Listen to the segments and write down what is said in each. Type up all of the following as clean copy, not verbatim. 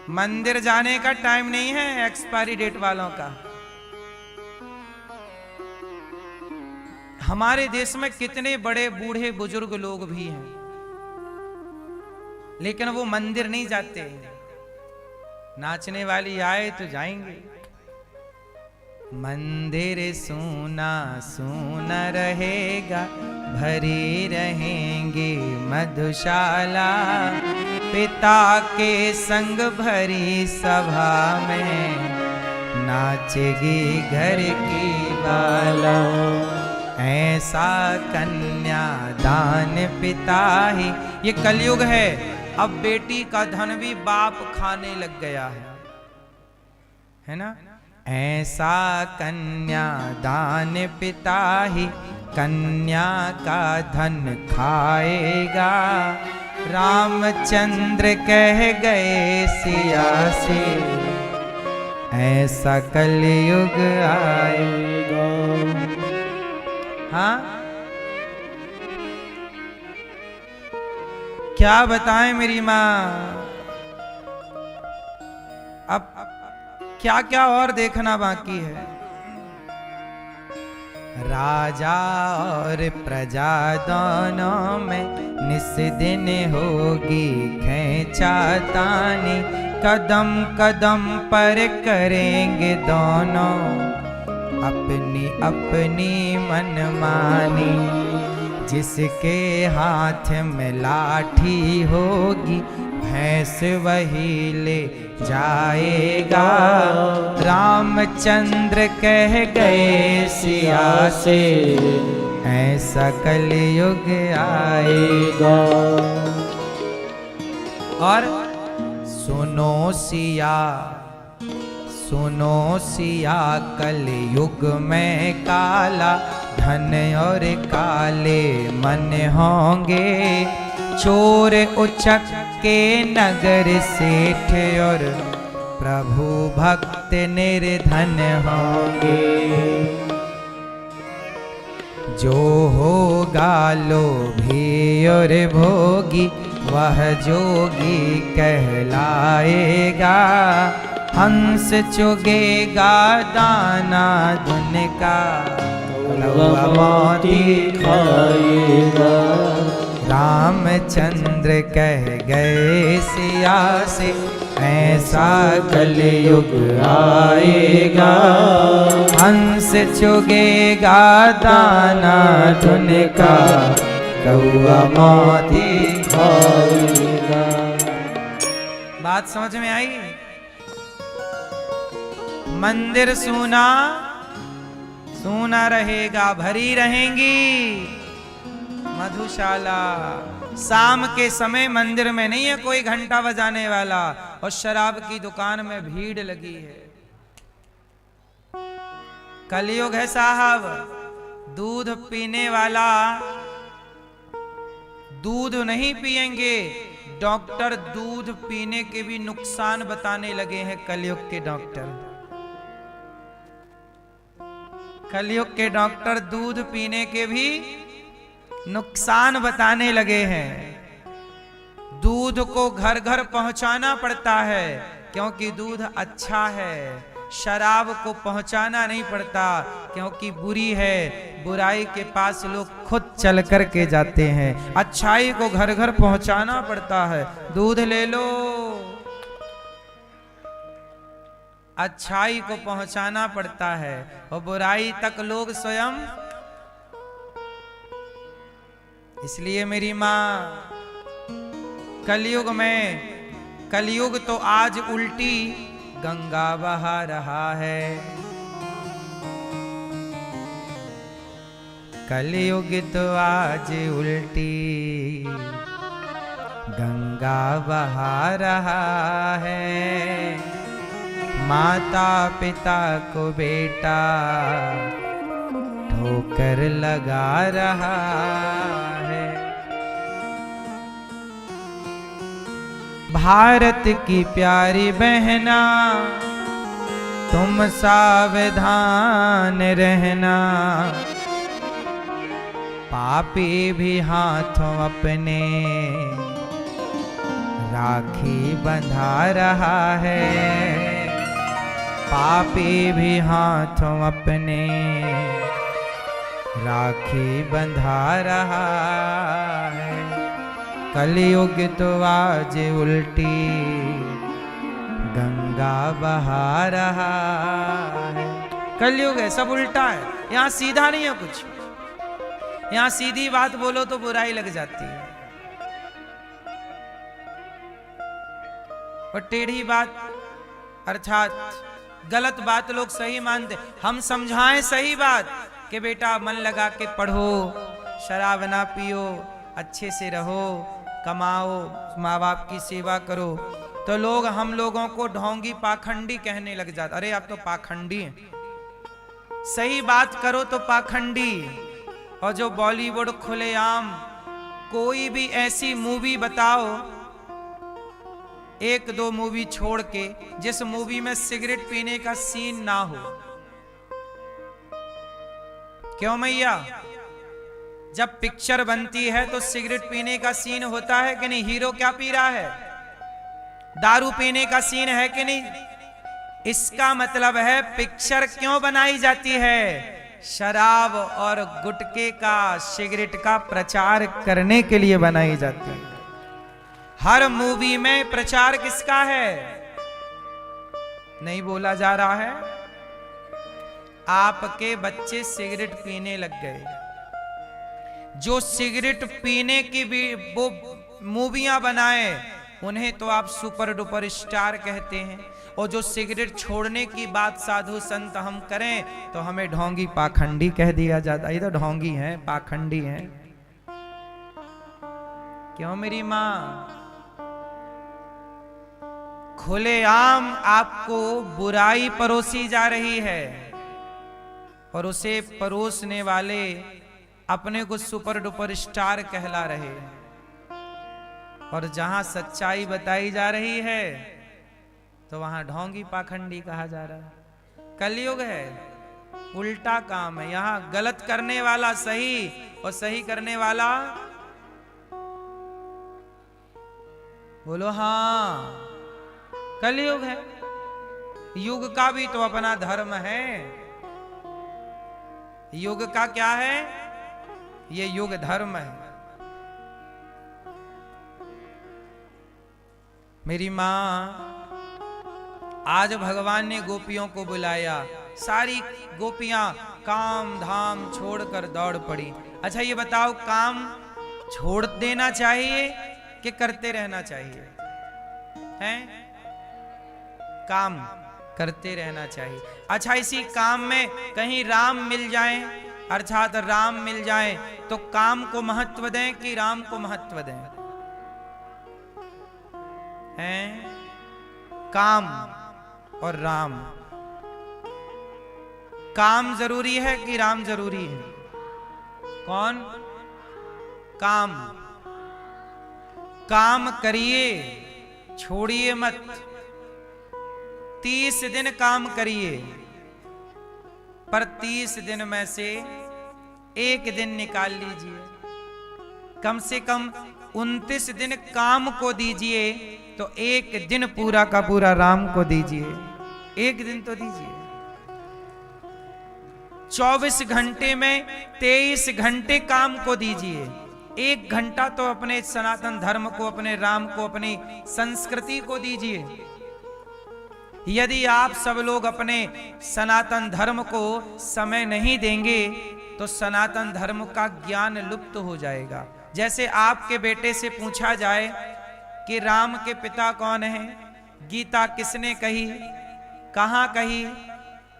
मंदिर जाने का टाइम नहीं है एक्सपायरी डेट वालों का। हमारे देश में कितने बड़े बूढ़े बुजुर्ग लोग भी हैं, लेकिन वो मंदिर नहीं जाते। नाचने वाली आए तो जाएंगे। मंदिर सूना सूना रहेगा, भरी रहेंगे मधुशाला, पिता के संग भरी सभा में नाचेगी घर की बाला। ऐसा कन्या दान पिता ही, ये कलयुग है। अब बेटी का धन भी बाप खाने लग गया है ना। ऐसा कन्या दान पिता ही कन्या का धन खाएगा। रामचंद्र कह गए सिया से, ऐसा कलयुग आएगा। हाँ, क्या बताएं मेरी माँ। अब क्या क्या और देखना बाकी है। राजा और प्रजा दोनों में निस दिन होगी खींचातानी, कदम कदम पर करेंगे दोनों अपनी अपनी मनमानी। जिसके हाथ में लाठी होगी भैंस वही ले जाएगा। रामचंद्र कह गए सिया से, ऐसा कलयुग आएगा। और सुनो सिया, सुनो सिया, कलयुग में काला धन और काले मन होंगे। चोर उचक के नगर सेठ और प्रभु भक्त निर्धन होंगे। जो होगा लोभी और भोगी वह जोगी कहलाएगा। हंस चुगेगा दाना धुन का, कौवा मोती खाएगा। रामचंद्र कह गए सिया से, ऐसा कलयुग आएगा। हंस चुगेगा दाना धुन का, कौवा मोती खाएगा। बात समझ में आई। मंदिर सूना सूना रहेगा, भरी रहेंगी मधुशाला। शाम के समय मंदिर में नहीं है कोई घंटा बजाने वाला, और शराब की दुकान में भीड़ लगी है। कलयुग है साहब। दूध पीने वाला दूध नहीं पिएंगे। डॉक्टर दूध पीने के भी नुकसान बताने लगे हैं। कलयुग के डॉक्टर, कलयुग के डॉक्टर दूध पीने के भी नुकसान बताने लगे हैं। दूध को घर घर पहुंचाना पड़ता है क्योंकि दूध अच्छा है। शराब को पहुंचाना नहीं पड़ता क्योंकि बुरी है। बुराई के पास लोग खुद चल कर के जाते हैं। अच्छाई को घर घर पहुंचाना पड़ता है। दूध ले लो, अच्छाई को पहुंचाना पड़ता है, और बुराई तक लोग स्वयं। इसलिए मेरी माँ, कलयुग में, कलयुग तो आज उल्टी गंगा बहा रहा है। कलयुग तो आज उल्टी गंगा बहा रहा है। माता पिता को बेटा ठोकर लगा रहा है। भारत की प्यारी बहना, तुम सावधान रहना। पापी भी हाथों अपने राखी बंधा रहा है, पापी भी हाथों अपने राखी बंधा रहा है। कलयुग तो आज उल्टी गंगा बहा रहा है। कलयुग है, सब उल्टा है, यहाँ सीधा नहीं है कुछ। यहाँ सीधी बात बोलो तो बुराई लग जाती है, और टेढ़ी बात अर्थात गलत बात लोग सही मानते। हम समझाएं सही बात कि बेटा मन लगा के पढ़ो, शराब ना पियो, अच्छे से रहो, कमाओ, माँ बाप की सेवा करो, तो लोग हम लोगों को ढोंगी पाखंडी कहने लग जाते। अरे आप तो पाखंडी हैं। सही बात करो तो पाखंडी। और जो बॉलीवुड खुलेआम कोई भी ऐसी मूवी बताओ, एक दो मूवी छोड़ के, जिस मूवी में सिगरेट पीने का सीन ना हो। क्यों मैया? जब पिक्चर बनती है तो सिगरेट पीने का सीन होता है कि नहीं? हीरो क्या पी रहा है? दारू पीने का सीन है कि नहीं? इसका मतलब है पिक्चर क्यों बनाई जाती है? शराब और गुटखे का, सिगरेट का प्रचार करने के लिए बनाई जाती है। हर मूवी में प्रचार किसका है? नहीं बोला जा रहा है। आपके बच्चे सिगरेट पीने लग गए। जो सिगरेट पीने की भी वो मूवियां बनाए, उन्हें तो आप सुपर डुपर स्टार कहते हैं, और जो सिगरेट छोड़ने की बात साधु संत हम करें तो हमें ढोंगी पाखंडी कह दिया जाता है। ये तो ढोंगी हैं, पाखंडी हैं। क्यों मेरी माँ? खुलेआम आपको बुराई परोसी जा रही है, और उसे परोसने वाले अपने को सुपर डुपर स्टार कहला रहे हैं। और जहां सच्चाई बताई जा रही है तो वहां ढोंगी पाखंडी कहा जा रहा है। कलयुग है, उल्टा काम है। यहां गलत करने वाला सही और सही करने वाला, बोलो हाँ, कलयुग है। युग का भी तो अपना धर्म है। युग का क्या है? ये युग धर्म है। मेरी मां, आज भगवान ने गोपियों को बुलाया, सारी गोपियां काम धाम छोड़कर दौड़ पड़ी। अच्छा ये बताओ, काम छोड़ देना चाहिए कि करते रहना चाहिए? हैं? काम करते रहना चाहिए। अच्छा, इसी काम में कहीं राम मिल जाएं, अर्थात राम मिल जाएं, तो काम को महत्व दें कि राम को महत्व दें? हैं? काम और राम, काम जरूरी है कि राम जरूरी है? कौन? काम। काम करिए, छोड़िए मत। 30 दिन काम करिए, पर 30 दिन में से एक दिन निकाल लीजिए। कम से कम 29 दिन काम को दीजिए, तो एक दिन पूरा का पूरा राम को दीजिए। एक दिन तो दीजिए। 24 घंटे में 23 घंटे काम को दीजिए। 1 घंटा तो अपने सनातन धर्म को, अपने राम को, अपनी संस्कृति को दीजिए। यदि आप सब लोग अपने सनातन धर्म को समय नहीं देंगे तो सनातन धर्म का ज्ञान लुप्त हो जाएगा। जैसे आपके बेटे से पूछा जाए कि राम के पिता कौन हैं, गीता किसने कही, कहाँ कही,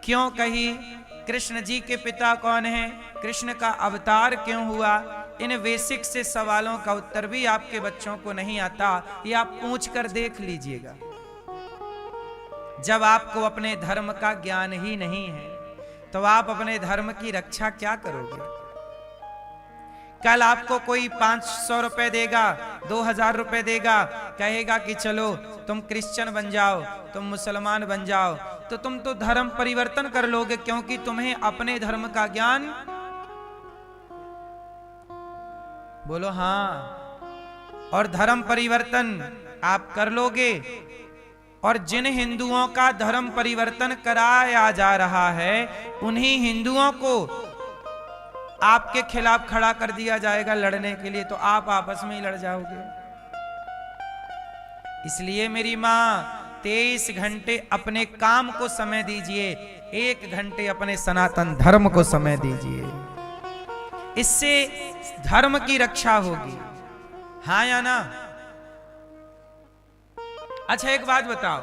क्यों कही, कृष्ण जी के पिता कौन हैं, कृष्ण का अवतार क्यों हुआ, इन बेसिक से सवालों का उत्तर भी आपके बच्चों को नहीं आता। ये आप पूछ कर देख लीजिएगा। जब आपको अपने धर्म का ज्ञान ही नहीं है तो आप अपने धर्म की रक्षा क्या करोगे? कल आपको कोई 500 रुपए देगा, 2000 रुपए देगा, कहेगा कि चलो तुम क्रिश्चियन बन जाओ, तुम मुसलमान बन जाओ, तो तुम तो धर्म परिवर्तन कर लोगे, क्योंकि तुम्हें अपने धर्म का ज्ञान, बोलो हाँ। और धर्म परिवर्तन आप कर लोगे, और जिन हिंदुओं का धर्म परिवर्तन कराया जा रहा है उन्हीं हिंदुओं को आपके खिलाफ खड़ा कर दिया जाएगा लड़ने के लिए, तो आप आपस में ही लड़ जाओगे। इसलिए मेरी मां 23 घंटे अपने काम को समय दीजिए, 1 घंटे अपने सनातन धर्म को समय दीजिए, इससे धर्म की रक्षा होगी। हाँ या ना? अच्छा एक बात बताओ,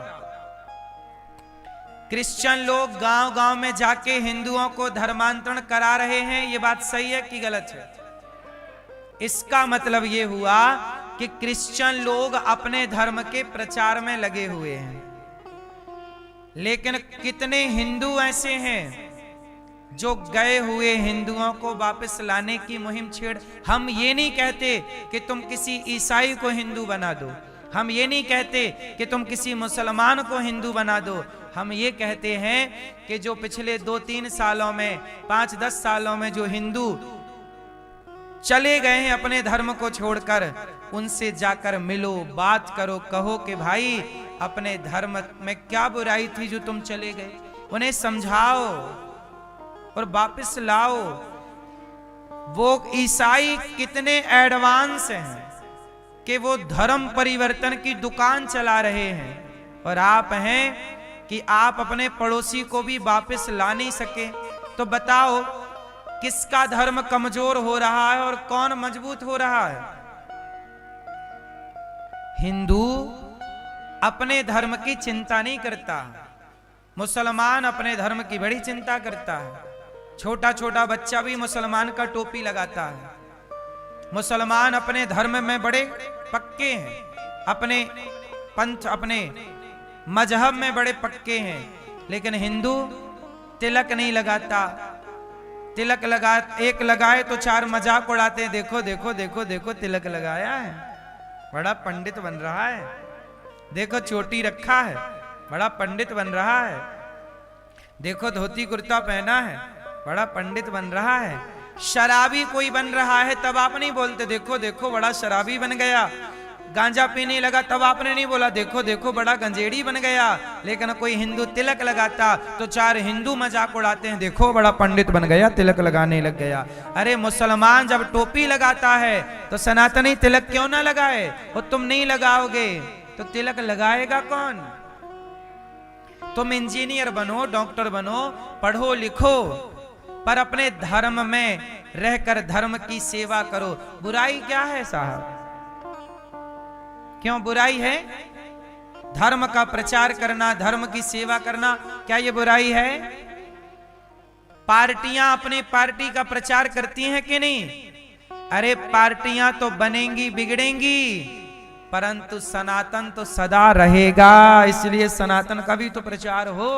क्रिश्चियन लोग गांव-गांव में जाके हिंदुओं को धर्मांतरण करा रहे हैं, ये बात सही है कि गलत है? इसका मतलब ये हुआ कि क्रिश्चियन लोग अपने धर्म के प्रचार में लगे हुए हैं, लेकिन कितने हिंदू ऐसे हैं जो गए हुए हिंदुओं को वापस लाने की मुहिम छेड़। हम ये नहीं कहते कि तुम किसी ईसाई को हिंदू बना दो, हम ये नहीं कहते कि तुम किसी मुसलमान को हिंदू बना दो, हम ये कहते हैं कि जो पिछले 2-3 सालों में 5-10 सालों में जो हिंदू चले गए हैं अपने धर्म को छोड़कर, उनसे जाकर मिलो, बात करो, कहो कि भाई अपने धर्म में क्या बुराई थी जो तुम चले गए, उन्हें समझाओ और वापस लाओ। वो ईसाई कितने एडवांस हैं कि वो धर्म परिवर्तन की दुकान चला रहे हैं, और आप हैं कि आप अपने पड़ोसी को भी वापस ला नहीं सके। तो बताओ किसका धर्म कमजोर हो रहा है और कौन मजबूत हो रहा है? हिंदू अपने धर्म की चिंता नहीं करता, मुसलमान अपने धर्म की बड़ी चिंता करता है। छोटा छोटा बच्चा भी मुसलमान का टोपी लगाता है। मुसलमान अपने धर्म में बड़े पक्के हैं, अपने पंथ अपने मजहब में बड़े पक्के हैं, लेकिन हिंदू तिलक नहीं लगाता। तिलक एक लगाए तो 4 मजाक उड़ाते हैं, देखो देखो देखो देखो तिलक लगाया है, बड़ा पंडित बन रहा है, देखो चोटी रखा है, बड़ा पंडित बन रहा है, देखो धोती कुर्ता पहना है, बड़ा पंडित बन रहा है। शराबी कोई बन रहा है तब आप नहीं बोलते देखो देखो बड़ा शराबी बन गया। गांजा पीने लगा तब आपने नहीं बोला देखो देखो बड़ा गंजेड़ी बन गया। लेकिन कोई हिंदू तिलक लगाता तो 4 हिंदू मजाक उड़ाते हैं, देखो बड़ा पंडित बन गया, तिलक लगाने लग गया। अरे मुसलमान जब टोपी लगाता है तो सनातनी तिलक क्यों ना लगाए? और तुम नहीं लगाओगे तो तिलक लगाएगा कौन? तुम इंजीनियर बनो, डॉक्टर बनो, पढ़ो लिखो, पर अपने धर्म में रहकर धर्म की सेवा करो। बुराई क्या है साहब? क्यों बुराई है? धर्म का प्रचार करना, धर्म की सेवा करना, क्या ये बुराई है? पार्टियां अपनी पार्टी का प्रचार करती हैं कि नहीं? अरे पार्टियां तो बनेंगी बिगड़ेंगी, परंतु सनातन तो सदा रहेगा। इसलिए सनातन का भी तो प्रचार हो।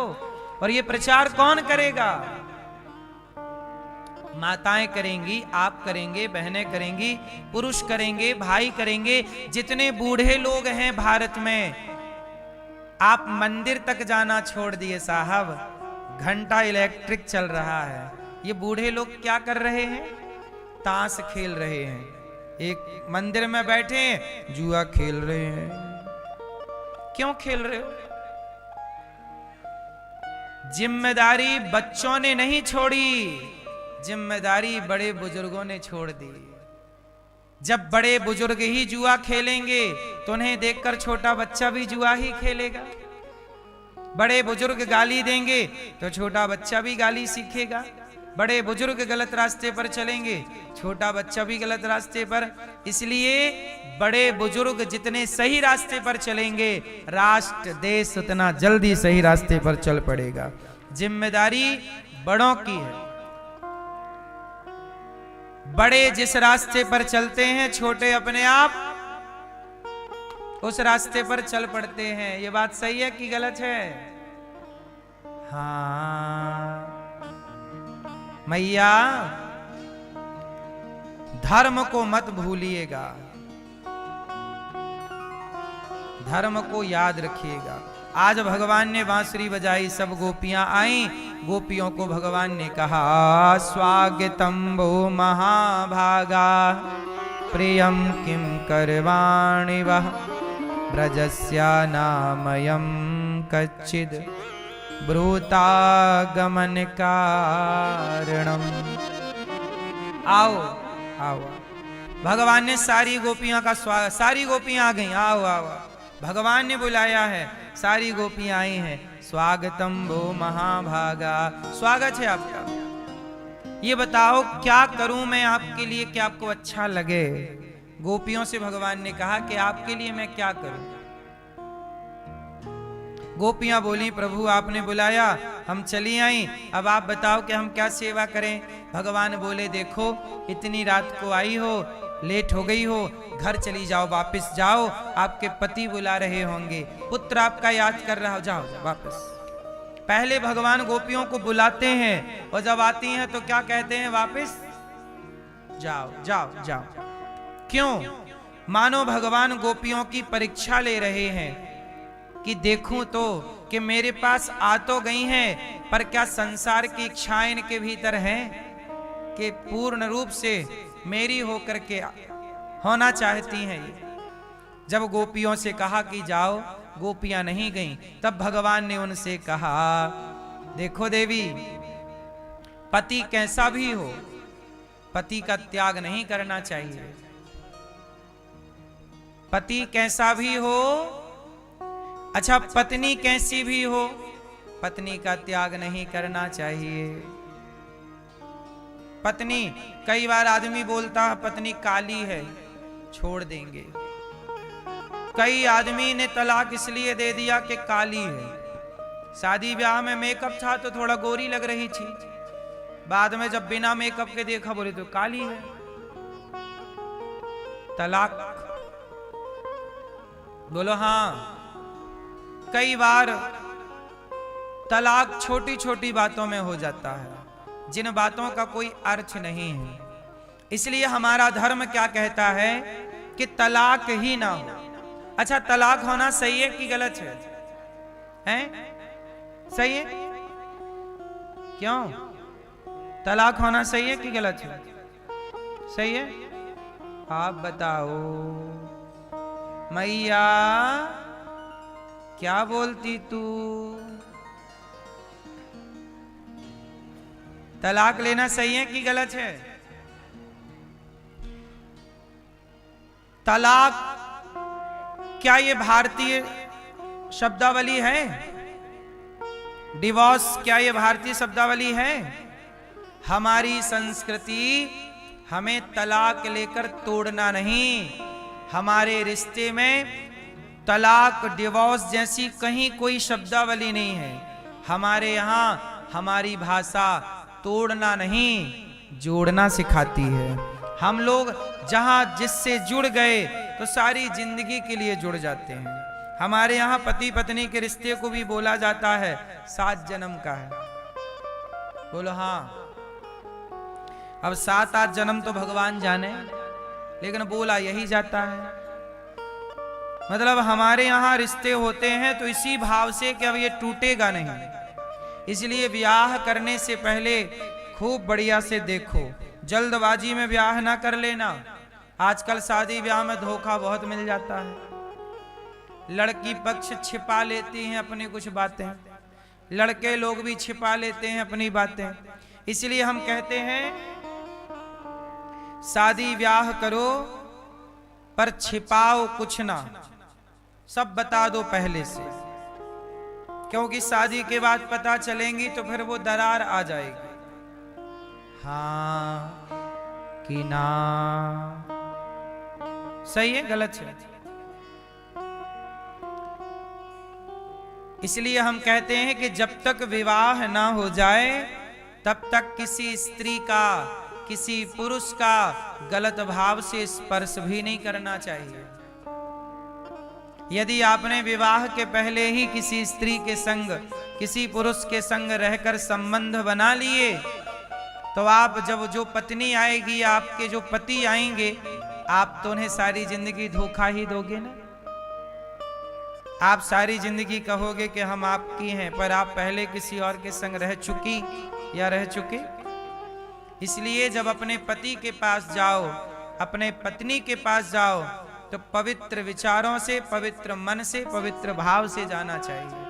और ये प्रचार कौन करेगा? माताएं करेंगी, आप करेंगे, बहनें करेंगी, पुरुष करेंगे, भाई करेंगे। जितने बूढ़े लोग हैं भारत में, आप मंदिर तक जाना छोड़ दिए साहब, घंटा इलेक्ट्रिक चल रहा है। ये बूढ़े लोग क्या कर रहे हैं? ताश खेल रहे हैं। एक मंदिर में बैठे हैं, जुआ खेल रहे हैं। क्यों खेल रहे हो? जिम्मेदारी बच्चों ने नहीं छोड़ी, जिम्मेदारी बड़े बुजुर्गों ने छोड़ दी। जब बड़े बुजुर्ग ही जुआ खेलेंगे तो उन्हें देखकर छोटा बच्चा भी जुआ ही खेलेगा। बड़े बुजुर्ग गाली देंगे तो छोटा बच्चा भी गाली सीखेगा। बड़े बुजुर्ग गलत रास्ते पर चलेंगे, छोटा बच्चा भी गलत रास्ते पर। इसलिए बड़े बुजुर्ग जितने सही रास्ते पर चलेंगे, राष्ट्र देश उतना जल्दी सही रास्ते पर चल पड़ेगा। जिम्मेदारी बड़ों की है। बड़े जिस रास्ते पर चलते हैं, छोटे अपने आप उस रास्ते पर चल पड़ते हैं। ये बात सही है कि गलत है? हाँ मैया, धर्म को मत भूलिएगा, धर्म को याद रखिएगा। आज भगवान ने बांसुरी बजाई, सब गोपियां आई, गोपियों को भगवान ने कहा स्वागतम वो महाभागा प्रियम किम करवाणि वह ब्रजस्यानामयं कच्चिद् ब्रूतागमन कारणम। आओ आओ, भगवान ने सारी गोपियों का स्वागत, सारी गोपियां आ गई, आओ आओ, भगवान ने बुलाया है, सारी गोपियां आई हैं। स्वागतम वो महाभागा, स्वागत है आपका। ये बताओ क्या करूं मैं आपके लिए कि आपको अच्छा लगे। गोपियों से भगवान ने कहा कि आपके लिए मैं क्या करूं। गोपियां बोली प्रभु आपने बुलाया, हम चली आई, अब आप बताओ कि हम क्या सेवा करें। भगवान बोले देखो इतनी रात को आई हो, लेट हो गई हो, घर चली जाओ, वापस जाओ, आपके पति बुला रहे होंगे, पुत्र आपका याद कर रहा हो, जाओ वापस। पहले भगवान गोपियों को बुलाते हैं और जब आती हैं तो क्या कहते हैं, वापस जाओ जाओ जाओ। क्यों? मानो भगवान गोपियों की परीक्षा ले रहे हैं कि देखूं तो कि मेरे पास आ तो गई हैं, पर क्या संसार की इच्छाएं इनके भीतर हैं कि पूर्ण रूप से मेरी होकर के होना चाहती हैं ये। जब गोपियों से कहा कि जाओ, गोपियां नहीं गईं, तब भगवान ने उनसे कहा देखो देवी, पति कैसा भी हो, पति का त्याग नहीं करना चाहिए। पति कैसा भी हो, अच्छा पत्नी कैसी भी हो, पत्नी का त्याग नहीं करना चाहिए। पत्नी, कई बार आदमी बोलता है पत्नी काली है, छोड़ देंगे। कई आदमी ने तलाक इसलिए दे दिया कि काली है। शादी ब्याह में मेकअप था तो थोड़ा गोरी लग रही थी, बाद में जब बिना मेकअप के देखा बोले तो काली है, तलाक। बोलो हाँ। कई बार तलाक छोटी छोटी बातों में हो जाता है, जिन बातों का कोई अर्थ नहीं है। इसलिए हमारा धर्म क्या कहता है कि तलाक ही ना हो। अच्छा तलाक होना सही है कि गलत है? हैं? सही है? क्यों? तलाक होना सही है कि गलत है? सही है? आप बताओ मैया, क्या बोलती तू? तलाक लेना सही है कि गलत है? तलाक क्या ये भारतीय शब्दावली है? डिवोर्स क्या ये भारतीय शब्दावली है? हमारी संस्कृति हमें तलाक लेकर तोड़ना नहीं। हमारे रिश्ते में तलाक डिवोर्स जैसी कहीं कोई शब्दावली नहीं है। हमारे यहाँ हमारी भाषा तोड़ना नहीं, जोड़ना सिखाती है। हम लोग जहां जिससे जुड़ गए तो सारी जिंदगी के लिए जुड़ जाते हैं। हमारे यहाँ पति पत्नी के रिश्ते को भी बोला जाता है 7 जन्म का है। बोलो हाँ। अब 7-8 जन्म तो भगवान जाने, लेकिन बोला यही जाता है। मतलब हमारे यहाँ रिश्ते होते हैं तो इसी भाव से कि अब ये टूटेगा नहीं। इसलिए ब्याह करने से पहले खूब बढ़िया से देखो, जल्दबाजी में ब्याह ना कर लेना। आजकल शादी ब्याह में धोखा बहुत मिल जाता है। लड़की पक्ष छिपा लेती हैं अपनी कुछ बातें, लड़के लोग भी छिपा लेते हैं अपनी बातें। इसलिए हम कहते हैं शादी ब्याह करो पर छिपाओ कुछ ना, सब बता दो पहले से, क्योंकि शादी के बाद पता चलेंगी तो फिर वो दरार आ जाएगी। हाँ कि ना, सही है गलत है? इसलिए हम कहते हैं कि जब तक विवाह ना हो जाए तब तक किसी स्त्री का, किसी पुरुष का गलत भाव से स्पर्श भी नहीं करना चाहिए। यदि आपने विवाह के पहले ही किसी स्त्री के संग, किसी पुरुष के संग रहकर संबंध बना लिए, तो आप जब जो पत्नी आएगी, आपके जो पति आएंगे, आप तो उन्हें सारी जिंदगी धोखा ही दोगे ना। आप सारी जिंदगी कहोगे कि हम आपकी हैं, पर आप पहले किसी और के संग रह चुकी या रह चुके। इसलिए जब अपने पति के पास जाओ, अपने पत्नी के पास जाओ, तो पवित्र विचारों से, पवित्र मन से, पवित्र भाव से जाना चाहिए।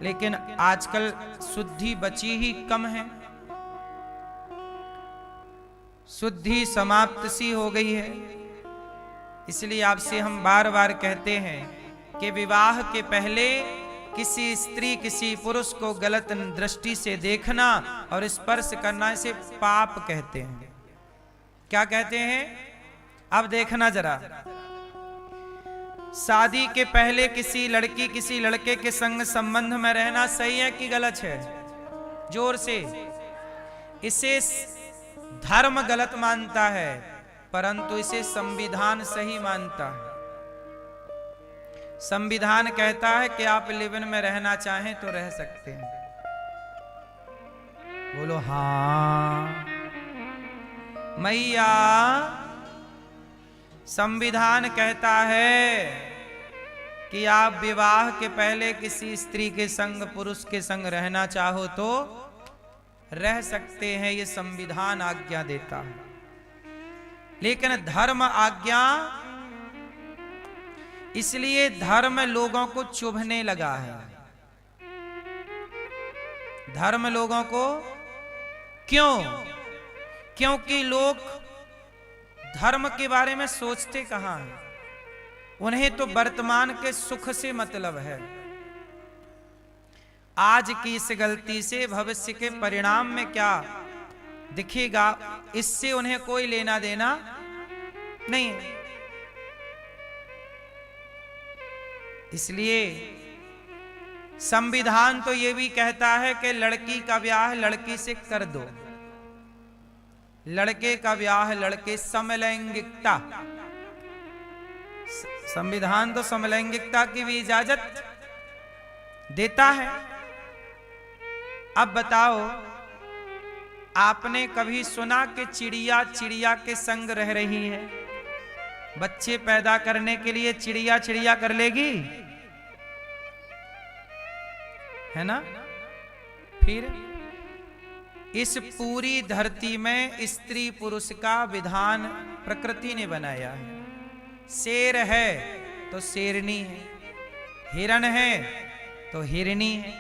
लेकिन आजकल शुद्धि बची ही कम है, शुद्धि समाप्त सी हो गई है। इसलिए आपसे हम बार बार कहते हैं कि विवाह के पहले किसी स्त्री, किसी पुरुष को गलत दृष्टि से देखना और स्पर्श करना, इसे पाप कहते हैं। क्या कहते हैं? अब देखना जरा, शादी के पहले किसी लड़की, किसी लड़के के संग संबंध में रहना सही है कि गलत है? जोर से। इसे धर्म गलत मानता है, परंतु इसे संविधान सही मानता है। संविधान कहता है कि आप लिव इन में रहना चाहें तो रह सकते हैं। बोलो हाँ मैया। संविधान कहता है कि आप विवाह के पहले किसी स्त्री के संग, पुरुष के संग रहना चाहो तो रह सकते हैं, ये संविधान आज्ञा देता है। लेकिन धर्म आज्ञा, इसलिए धर्म लोगों को चुभने लगा है। धर्म लोगों को क्यों? क्योंकि लोग धर्म के बारे में सोचते कहां हैं। उन्हें तो वर्तमान के सुख से मतलब है। आज की इस गलती से भविष्य के परिणाम में क्या दिखेगा, इससे उन्हें कोई लेना देना नहीं है। इसलिए संविधान तो यह भी कहता है कि लड़की का ब्याह लड़की से कर दो, लड़के का ब्याह लड़के, समलैंगिकता। संविधान तो समलैंगिकता की भी इजाजत देता है। अब बताओ, आपने कभी सुना कि चिड़िया चिड़िया के संग रह रही है? बच्चे पैदा करने के लिए चिड़िया चिड़िया कर लेगी, है ना? फिर इस पूरी धरती में स्त्री पुरुष का विधान प्रकृति ने बनाया है। शेर है तो शेरनी है, हिरण है तो हिरनी है।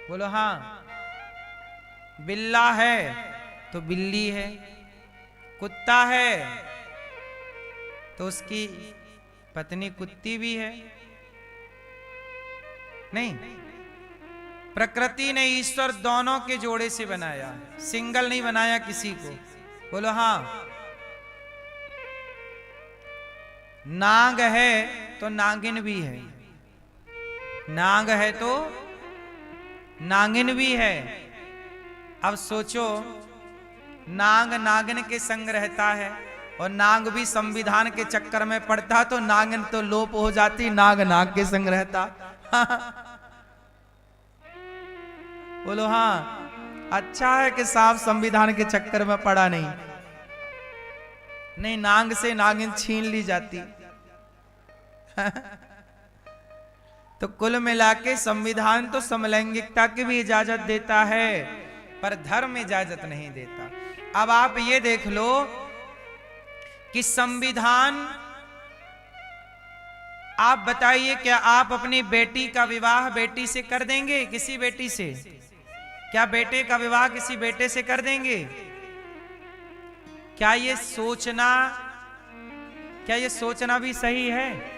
बोलो हाँ। बिल्ला है तो बिल्ली है, कुत्ता है तो उसकी पत्नी कुत्ती भी है। नहीं, प्रकृति ने, ईश्वर दोनों के जोड़े से बनाया, सिंगल नहीं बनाया किसी को। बोलो हाँ। नाग है तो नागिन भी है, नाग है तो नागिन भी है। अब सोचो, नाग नागिन के संग रहता है और नाग भी संविधान के चक्कर में पड़ता तो नागिन तो लोप हो जाती, नाग नाग के संग रहता। बोलो हाँ। अच्छा है कि साफ संविधान के चक्कर में पड़ा नहीं, नहीं नाग से नागिन छीन ली जाती। तो कुल मिला के संविधान तो समलैंगिकता की भी इजाजत देता है, पर धर्म इजाजत नहीं देता। अब आप ये देख लो कि संविधान, आप बताइए क्या आप अपनी बेटी का विवाह बेटी से कर देंगे? किसी बेटी से? क्या बेटे का विवाह किसी बेटे से कर देंगे? क्या ये सोचना भी सही है?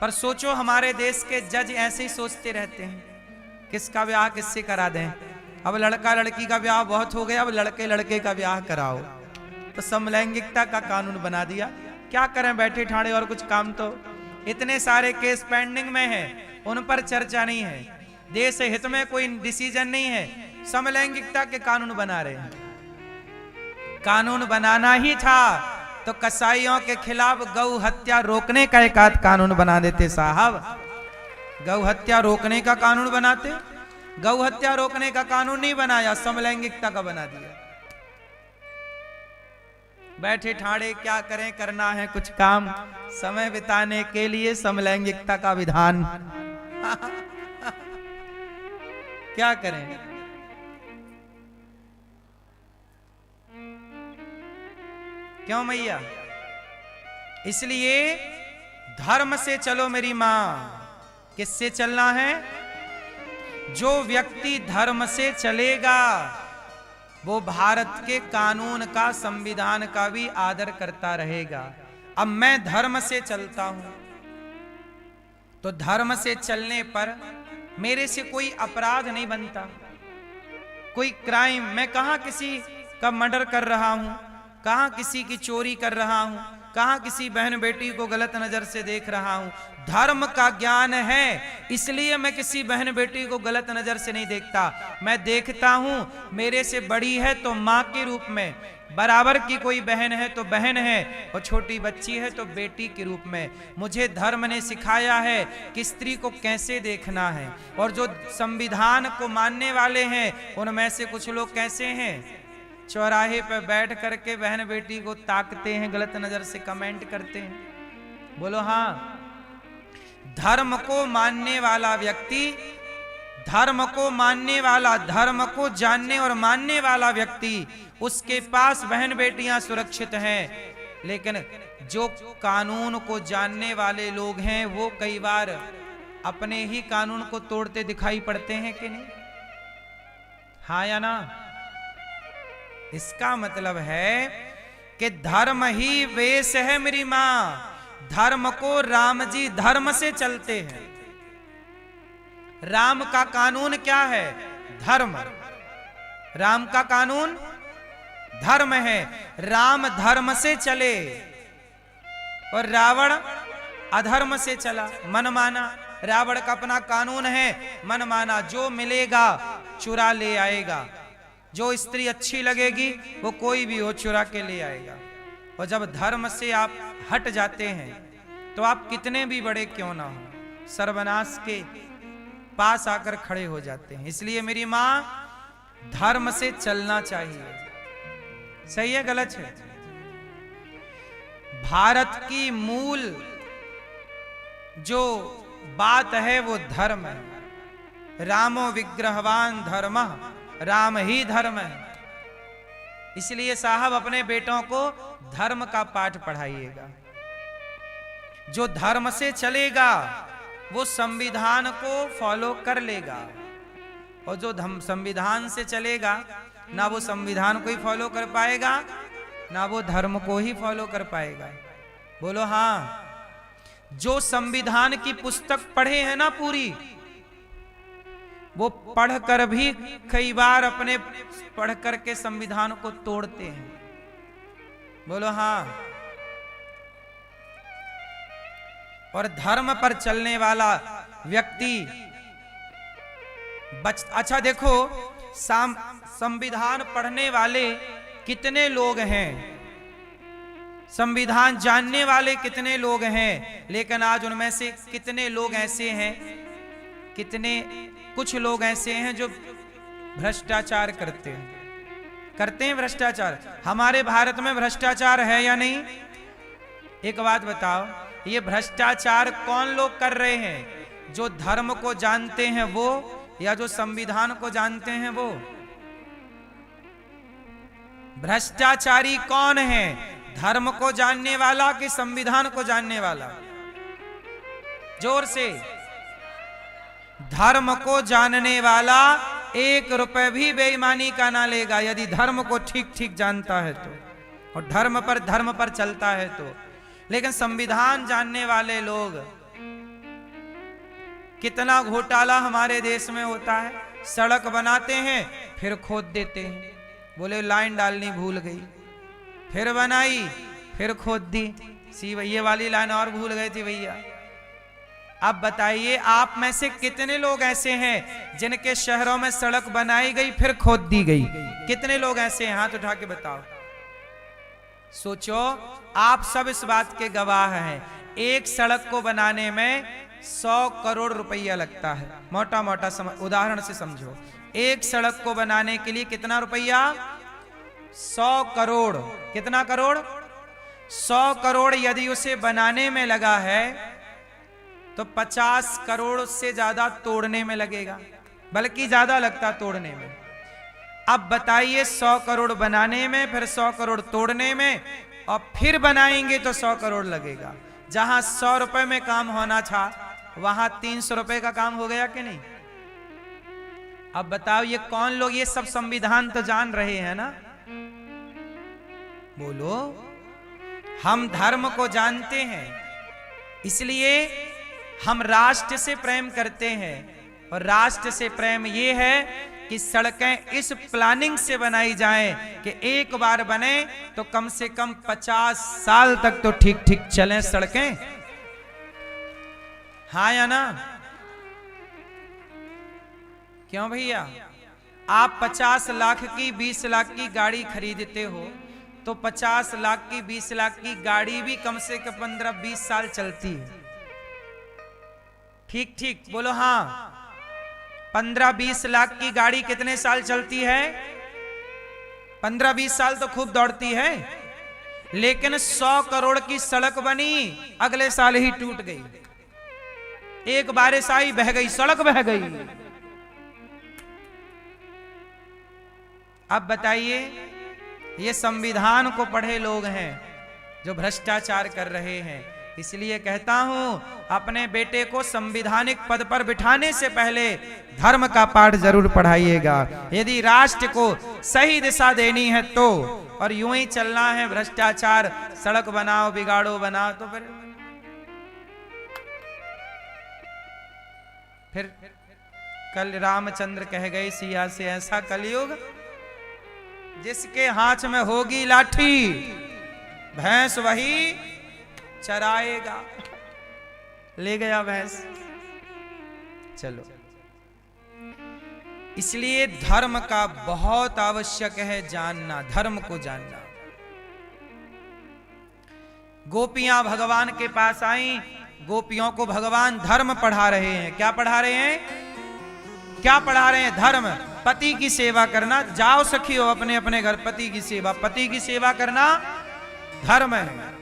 पर सोचो, हमारे देश के जज ऐसे ही सोचते रहते हैं, किसका ब्याह किससे करा दें। अब लड़का लड़की का ब्याह बहुत हो गया, अब लड़के लड़के का ब्याह कराओ, तो समलैंगिकता का कानून बना दिया। क्या करें बैठे ठाणे, और कुछ काम तो इतने सारे केस पेंडिंग में हैं, उन पर चर्चा नहीं है, देश हित में कोई डिसीजन नहीं है, समलैंगिकता के कानून बना रहे हैं। कानून बनाना ही था तो कसाईयों के खिलाफ गौ हत्या रोकने का एक आध कानून बना देते साहब। गौ हत्या रोकने का कानून बनाते, गौ हत्या रोकने का कानून नहीं बनाया, समलैंगिकता का बना दिया। बैठे ठाड़े क्या करें, करना है कुछ काम, समय बिताने के लिए समलैंगिकता का विधान। क्या करें? क्यों मैया? इसलिए धर्म से चलो मेरी मां। किससे चलना है? जो व्यक्ति धर्म से चलेगा वो भारत के कानून का, संविधान का भी आदर करता रहेगा। अब मैं धर्म से चलता हूं तो धर्म से चलने पर मेरे से कोई अपराध नहीं बनता, कोई क्राइम। मैं कहां किसी का मर्डर कर रहा हूं, कहां किसी की चोरी कर रहा हूं, कहां किसी बहन बेटी को गलत नजर से देख रहा हूं। धर्म का ज्ञान है इसलिए मैं किसी बहन बेटी को गलत नजर से नहीं देखता। मैं देखता हूं मेरे से बड़ी है तो मां के रूप में, बराबर की कोई बहन है तो बहन है, और छोटी बच्ची है तो बेटी के रूप में। मुझे धर्म ने सिखाया है कि स्त्री को कैसे देखना है। और जो संविधान को मानने वाले हैं उनमें से कुछ लोग कैसे हैं, चौराहे पर बैठ करके बहन बेटी को ताकते हैं, गलत नजर से कमेंट करते हैं। बोलो हाँ। धर्म को मानने वाला व्यक्ति, धर्म को मानने वाला, धर्म को जानने और मानने वाला व्यक्ति, उसके पास बहन बेटियां सुरक्षित हैं। लेकिन जो कानून को जानने वाले लोग हैं वो कई बार अपने ही कानून को तोड़ते दिखाई पड़ते हैं कि नहीं? हाँ या ना? इसका मतलब है कि धर्म ही वेश है मेरी मां। धर्म को राम जी धर्म से चलते हैं। राम का कानून क्या है? धर्म। राम का कानून धर्म है। राम धर्म से चले और रावण अधर्म से चला, मन माना। रावण का अपना कानून है, मन माना, जो मिलेगा चुरा ले आएगा, जो स्त्री अच्छी लगेगी वो कोई भी हो चुरा के ले आएगा। और जब धर्म से आप हट जाते हैं तो आप कितने भी बड़े क्यों ना हो, सर्वनाश के पास आकर खड़े हो जाते हैं। इसलिए मेरी मां, धर्म से चलना चाहिए। सही है गलत है? भारत की मूल जो बात है वो धर्म है। रामो विग्रहवान धर्मः, राम ही धर्म है। इसलिए साहब अपने बेटों को धर्म का पाठ पढ़ाइएगा। जो धर्म से चलेगा वो संविधान को फॉलो कर लेगा, और जो संविधान से चलेगा ना वो संविधान को ही फॉलो कर पाएगा ना वो धर्म को ही फॉलो कर पाएगा। बोलो हाँ। जो संविधान की पुस्तक पढ़े हैं ना पूरी, वो पढ़कर भी कई बार अपने पढ़ करके संविधान को तोड़ते हैं। बोलो हाँ। और धर्म पर चलने वाला व्यक्ति अच्छा देखो, संविधान पढ़ने वाले कितने लोग हैं, संविधान जानने वाले कितने लोग हैं, लेकिन आज उनमें से कितने लोग ऐसे हैं, कुछ लोग ऐसे हैं जो भ्रष्टाचार करते हैं भ्रष्टाचार। हमारे भारत में भ्रष्टाचार है या नहीं? एक बात बताओ, ये भ्रष्टाचार कौन लोग कर रहे हैं? जो धर्म को जानते हैं वो, या जो संविधान को जानते हैं वो? भ्रष्टाचारी कौन है? धर्म को जानने वाला कि संविधान को जानने वाला? जोर से। धर्म को जानने वाला 1 रुपए भी बेईमानी का ना लेगा यदि धर्म को ठीक ठीक जानता है तो, और धर्म पर चलता है तो। लेकिन संविधान जानने वाले लोग, कितना घोटाला हमारे देश में होता है। सड़क बनाते हैं फिर खोद देते हैं, बोले लाइन डालनी भूल गई, फिर बनाई फिर खोद दी, सी भैया वाली लाइन और भूल गए थे भैया। अब बताइए आप में से कितने लोग ऐसे हैं जिनके शहरों में सड़क बनाई गई फिर खोद दी गई? कितने लोग ऐसे हैं? हाथ उठा के बताओ। सोचो, आप सब इस बात के गवाह हैं। एक सड़क को बनाने में 100 करोड़ रुपया लगता है। मोटा मोटा उदाहरण से समझो, एक सड़क को बनाने के लिए कितना रुपया? 100 करोड़। कितना करोड़? 100 करोड़ यदि उसे बनाने में लगा है तो 50 करोड़ से ज्यादा तोड़ने में लगेगा, बल्कि ज्यादा लगता तोड़ने में। अब बताइए 100 करोड़ बनाने में फिर 100 करोड़ तोड़ने में और फिर बनाएंगे तो 100 करोड़ लगेगा। जहां 100 रुपए में काम होना था वहां 300 रुपए का काम हो गया कि नहीं? अब बताओ ये कौन लोग ये सब संविधान तो जान रहे हैं ना? बोलो। हम धर्म को जानते हैं, इसलिए हम राष्ट्र से प्रेम करते हैं। और राष्ट्र से प्रेम ये है कि सड़कें इस प्लानिंग से बनाई जाएं कि एक बार बने तो कम से कम 50 साल तक तो ठीक ठीक चलें सड़कें। हाँ या ना? क्यों भैया? आप 50 लाख की 20 लाख की गाड़ी खरीदते हो तो 50 लाख की 20 लाख की गाड़ी भी कम से कम 15-20 साल चलती है। ठीक ठीक बोलो। हाँ, 15-20 लाख की गाड़ी कितने साल चलती है? 15-20 साल तो खूब दौड़ती है। लेकिन 100 करोड़ की सड़क बनी, अगले साल ही टूट गई। एक बारिश आई, बह गई, सड़क बह गई। अब बताइए, ये संविधान को पढ़े लोग हैं जो भ्रष्टाचार कर रहे हैं। इसलिए कहता हूं, अपने बेटे को संवैधानिक पद पर बिठाने से पहले धर्म का पाठ जरूर पढ़ाइएगा। यदि राष्ट्र को सही दिशा देनी है तो, और यूं ही चलना है भ्रष्टाचार, सड़क बनाओ बिगाड़ो बनाओ, तो फिर कल रामचंद्र कह गए सिया से, ऐसा कलयुग जिसके हाथ में होगी लाठी भैंस वही चराएगा। ले गया भैंस। चलो, इसलिए धर्म का बहुत आवश्यक है जानना, धर्म को जानना। गोपियां भगवान के पास आई, गोपियों को भगवान धर्म पढ़ा रहे हैं। क्या पढ़ा रहे हैं? क्या पढ़ा रहे हैं? धर्म। पति की सेवा करना। जाओ सखियो अपने अपने घर, पति की सेवा। पति की सेवा करना धर्म है।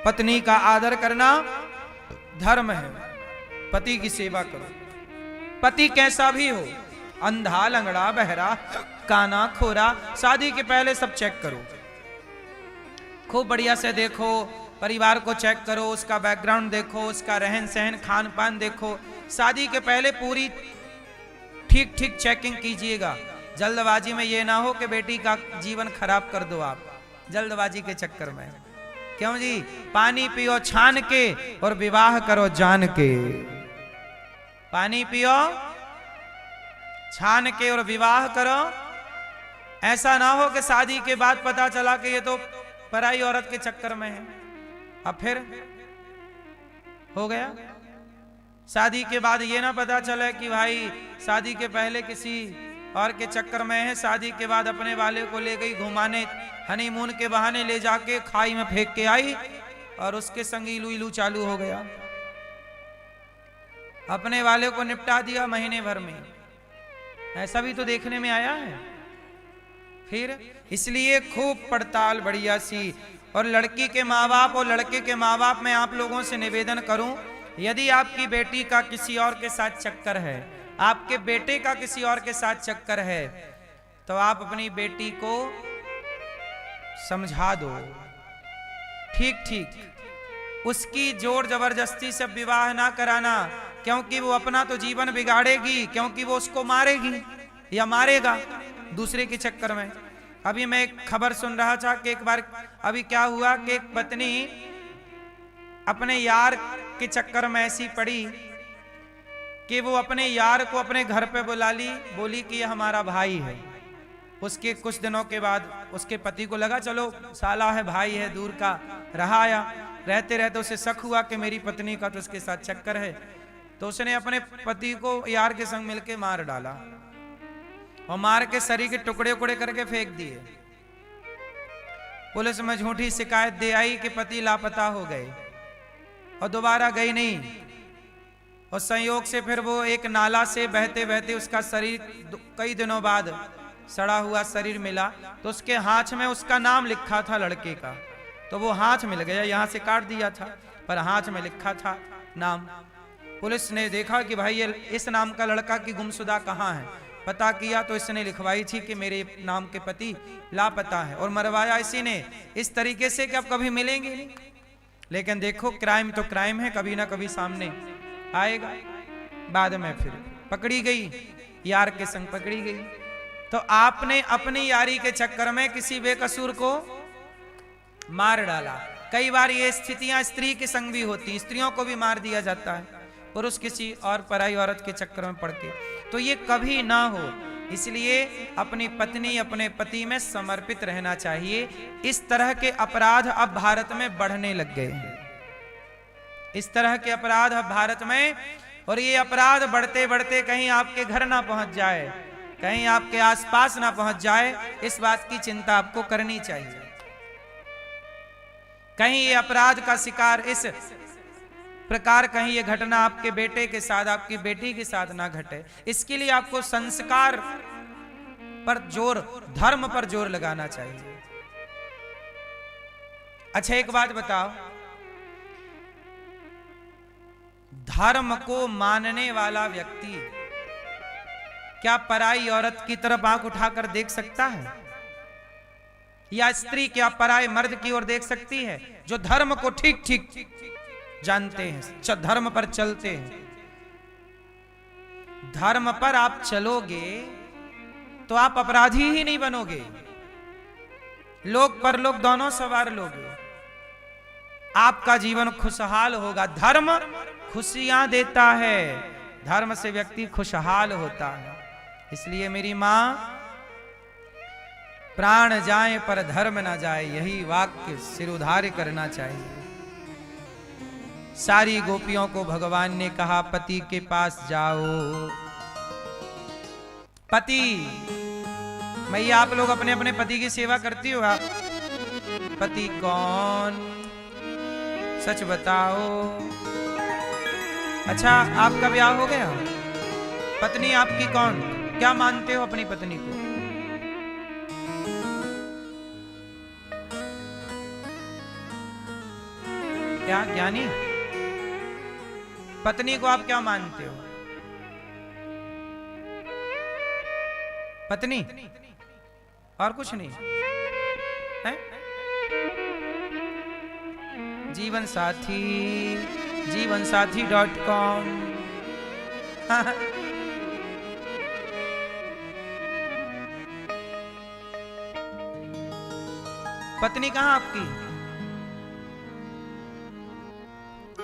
पत्नी का आदर करना धर्म है। पति की सेवा करो। पति कैसा भी हो, अंधा, लंगड़ा, बहरा, काना, खोरा, शादी के पहले सब चेक करो। खूब बढ़िया से देखो, परिवार को चेक करो, उसका बैकग्राउंड देखो, उसका रहन सहन, खान पान देखो। शादी के पहले पूरी ठीक ठीक चेकिंग कीजिएगा। जल्दबाजी में ये ना हो कि बेटी का जीवन खराब कर दो आप, जल्दबाजी के चक्कर में। क्यों जी? पानी पियो छान के और विवाह करो जान के। पानी पियो छान के और विवाह करो। ऐसा ना हो कि शादी के बाद पता चला कि ये तो पराई औरत के चक्कर में है। अब फिर हो गया। शादी के बाद ये ना पता चले कि भाई शादी के पहले किसी और के चक्कर में है, शादी के बाद अपने वाले को ले गई घुमाने, हनीमून के बहाने ले जाके खाई में फेंक के आई और उसके संग इलू इलू चालू हो गया। अपने वाले को निपटा दिया महीने भर में। ऐसा भी तो देखने में आया है। फिर इसलिए खूब पड़ताल बढ़िया सी। और लड़की के माँ बाप और लड़के के माँ बाप में आप लोगों से निवेदन करूं, यदि आपकी बेटी का किसी और के साथ चक्कर है, आपके बेटे का किसी और के साथ चक्कर है, तो आप अपनी बेटी को समझा दो। ठीक ठीक उसकी जोर जबरदस्ती से विवाह ना कराना, क्योंकि वो अपना तो जीवन बिगाड़ेगी, क्योंकि वो उसको मारेगी या मारेगा दूसरे के चक्कर में। अभी मैं एक खबर सुन रहा था कि एक बार अभी क्या हुआ कि एक पत्नी अपने यार के चक्कर में ऐसी पड़ी कि वो अपने यार को अपने घर पे बुला ली, बोली कि ये हमारा भाई है। उसके कुछ दिनों के बाद उसके पति को लगा चलो साला है, भाई है, दूर का रहा आया। रहते रहते उसे शक हुआ कि मेरी पत्नी का तो उसके साथ चक्कर है, तो उसने अपने पति को यार के संग मिलके मार डाला और मार के शरीर के टुकड़े उकड़े करके फेंक दिए। पुलिस में झूठी शिकायत दे आई कि पति लापता हो गए और दोबारा गई नहीं। और संयोग से फिर वो एक नाला से बहते बहते उसका शरीर कई दिनों बाद सड़ा हुआ शरीर मिला, तो उसके हाथ में उसका नाम लिखा था लड़के का, तो वो हाथ मिल गया। यहाँ से काट दिया था पर हाथ में लिखा था नाम। पुलिस ने देखा कि भाई ये इस नाम का लड़का की गुमशुदा कहाँ है, पता किया तो इसने लिखवाई थी कि मेरे नाम के पति लापता है, और मरवाया इसी ने इस तरीके से कि अब कभी मिलेंगे नहीं। लेकिन देखो क्राइम तो क्राइम है, कभी ना कभी सामने आएगा। बाद में फिर पकड़ी गई, यार के संग पकड़ी गई। तो आपने अपनी यारी के चक्कर में किसी बेकसूर को मार डाला। कई बार ये स्थितियां स्त्री के संग भी होती, स्त्रियों को भी मार दिया जाता है, पुरुष किसी और पराई औरत के चक्कर में पड़ के। तो ये कभी ना हो, इसलिए अपनी पत्नी अपने पति में समर्पित रहना चाहिए। इस तरह के अपराध अब भारत में बढ़ने लग गए हैं, इस तरह के अपराध अब भारत में। और ये अपराध बढ़ते बढ़ते कहीं आपके घर ना पहुंच जाए, कहीं आपके आसपास ना पहुंच जाए, इस बात की चिंता आपको करनी चाहिए। कहीं ये अपराध का शिकार इस प्रकार कहीं ये घटना आपके बेटे के साथ, आपकी बेटी के साथ ना घटे, इसके लिए आपको संस्कार पर जोर, धर्म पर जोर लगाना चाहिए। अच्छा एक बात बताओ, धर्म को मानने वाला व्यक्ति क्या पराई औरत की तरफ आंख उठाकर देख सकता है? या स्त्री क्या पराये मर्द की ओर देख सकती है? जो धर्म को ठीक ठीक जानते हैं, धर्म पर चलते हैं। धर्म पर आप चलोगे तो आप अपराधी ही नहीं बनोगे, लोक परलोक दोनों सवार लोगे, आपका जीवन खुशहाल होगा। धर्म खुशियां देता है, धर्म से व्यक्ति खुशहाल होता है। इसलिए मेरी मां, प्राण जाए पर धर्म ना जाए, यही वाक्य सिरोधार्य करना चाहिए। सारी गोपियों को भगवान ने कहा पति के पास जाओ। पति, भैया आप लोग अपने अपने पति की सेवा करती हो? आप पति कौन, सच बताओ। अच्छा आपका ब्याह हो गया? पत्नी आपकी कौन? क्या मानते हो अपनी पत्नी को? क्या ज्ञानी? पत्नी को आप क्या मानते हो? पत्नी और कुछ नहीं है? जीवन साथी, जीवनसाथी.com। पत्नी कहां आपकी?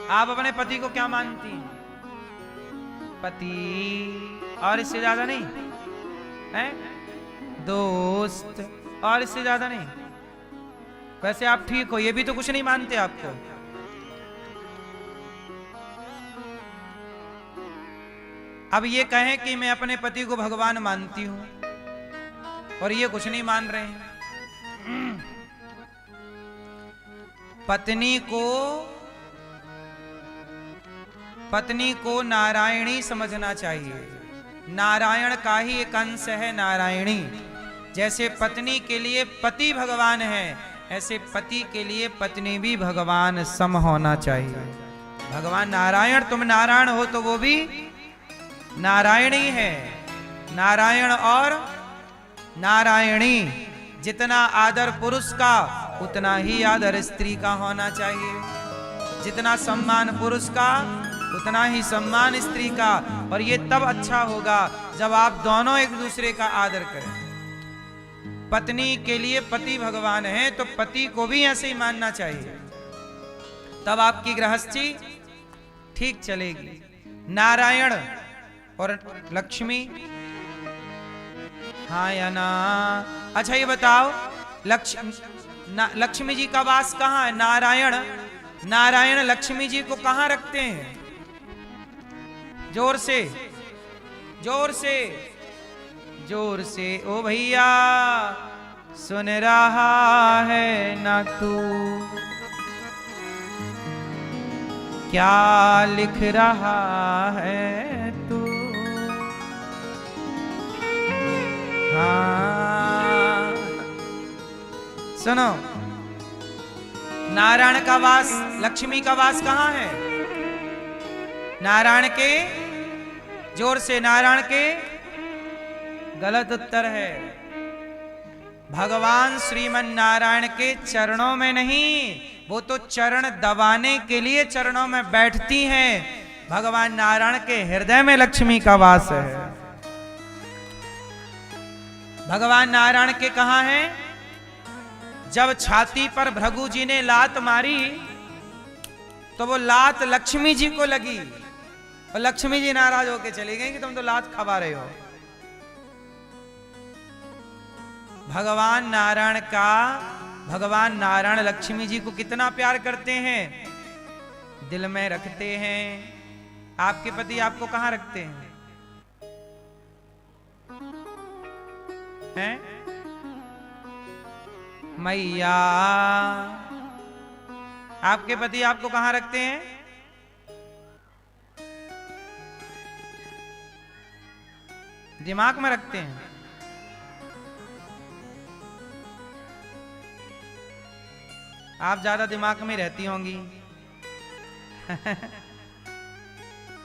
आप अपने पति को क्या मानती हैं? पति और इससे ज्यादा नहीं है? दोस्त और इससे ज्यादा नहीं? वैसे आप ठीक हो, ये भी तो कुछ नहीं मानते आपको। अब ये कहें कि मैं अपने पति को भगवान मानती हूं और ये कुछ नहीं मान रहे हैं। पत्नी को नारायणी समझना चाहिए। नारायण का ही एक अंश है नारायणी। जैसे पत्नी के लिए पति भगवान है, ऐसे पति के लिए पत्नी भी भगवान सम होना चाहिए। भगवान नारायण, तुम नारायण हो तो वो भी नारायणी है। नारायण और नारायणी, जितना आदर पुरुष का उतना ही आदर स्त्री का होना चाहिए। जितना सम्मान पुरुष का उतना ही सम्मान स्त्री का। और ये तब अच्छा होगा जब आप दोनों एक दूसरे का आदर करें। पत्नी के लिए पति भगवान है तो पति को भी ऐसे ही मानना चाहिए, तब आपकी गृहस्थी ठीक चलेगी। नारायण और लक्ष्मी, हाँ या ना? अच्छा ये बताओ, लक्ष्मी जी का वास कहाँ है? नारायण लक्ष्मी जी को कहाँ रखते हैं? जोर से, जोर से, जोर से। ओ भैया सुन रहा है ना तू, क्या लिख रहा है तू? हाँ सुनो, नारायण का वास, लक्ष्मी का वास कहाँ है? नारायण के, जोर से, नारायण के गलत उत्तर है। भगवान श्रीमन नारायण के चरणों में नहीं, वो तो चरण दबाने के लिए चरणों में बैठती हैं। भगवान नारायण के हृदय में लक्ष्मी का वास है। भगवान नारायण के कहां है? जब छाती पर भृगु जी ने लात मारी तो वो लात लक्ष्मी जी को लगी और लक्ष्मी जी नाराज होकर चली गई कि तुम तो लात खवा रहे हो। भगवान नारायण लक्ष्मी जी को कितना प्यार करते हैं, दिल में रखते हैं। आपके पति आपको कहां रखते हैं? मैया, आपके पति आपको कहां रखते हैं? दिमाग में रखते हैं। आप ज्यादा दिमाग में रहती होंगी।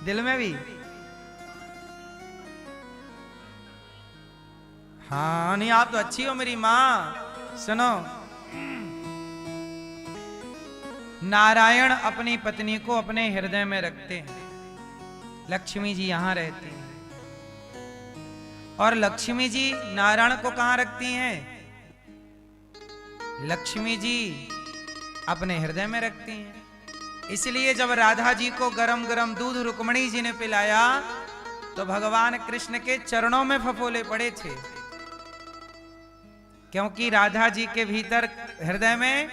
दिल में भी? हाँ, नहीं आप तो अच्छी हो मेरी माँ। सुनो, नारायण अपनी पत्नी को अपने हृदय में रखते हैं। लक्ष्मी जी यहां रहती हैं और लक्ष्मी जी नारायण को कहां रखती हैं? लक्ष्मी जी अपने हृदय में रखती हैं। इसलिए जब राधा जी को गरम गरम दूध रुक्मणी जी ने पिलाया तो भगवान कृष्ण के चरणों में फफोले पड़े थे, क्योंकि राधा जी के भीतर हृदय में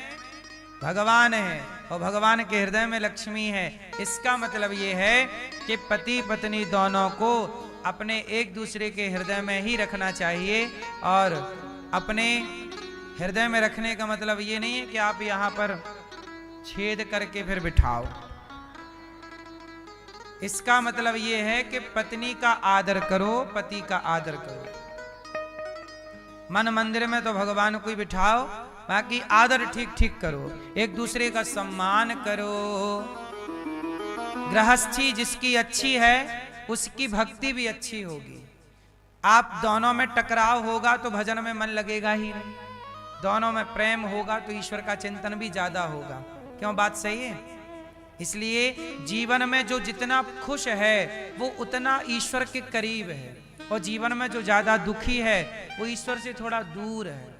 भगवान है और भगवान के हृदय में लक्ष्मी है। इसका मतलब यह है कि पति पत्नी दोनों को अपने एक दूसरे के हृदय में ही रखना चाहिए। और अपने हृदय में रखने का मतलब ये नहीं है कि आप यहां पर छेद करके फिर बिठाओ। इसका मतलब ये है कि पत्नी का आदर करो, पति का आदर करो। मन मंदिर में तो भगवान को ही बिठाओ, बाकी आदर ठीक ठीक करो, एक दूसरे का सम्मान करो। गृहस्थी जिसकी अच्छी है उसकी भक्ति भी अच्छी होगी। आप दोनों में टकराव होगा तो भजन में मन लगेगा ही नहीं। दोनों में प्रेम होगा तो ईश्वर का चिंतन भी ज्यादा होगा। क्यों? बात सही है। इसलिए जीवन में जो जितना खुश है वो उतना ईश्वर के करीब है, और जीवन में जो ज्यादा दुखी है वो ईश्वर से थोड़ा दूर है।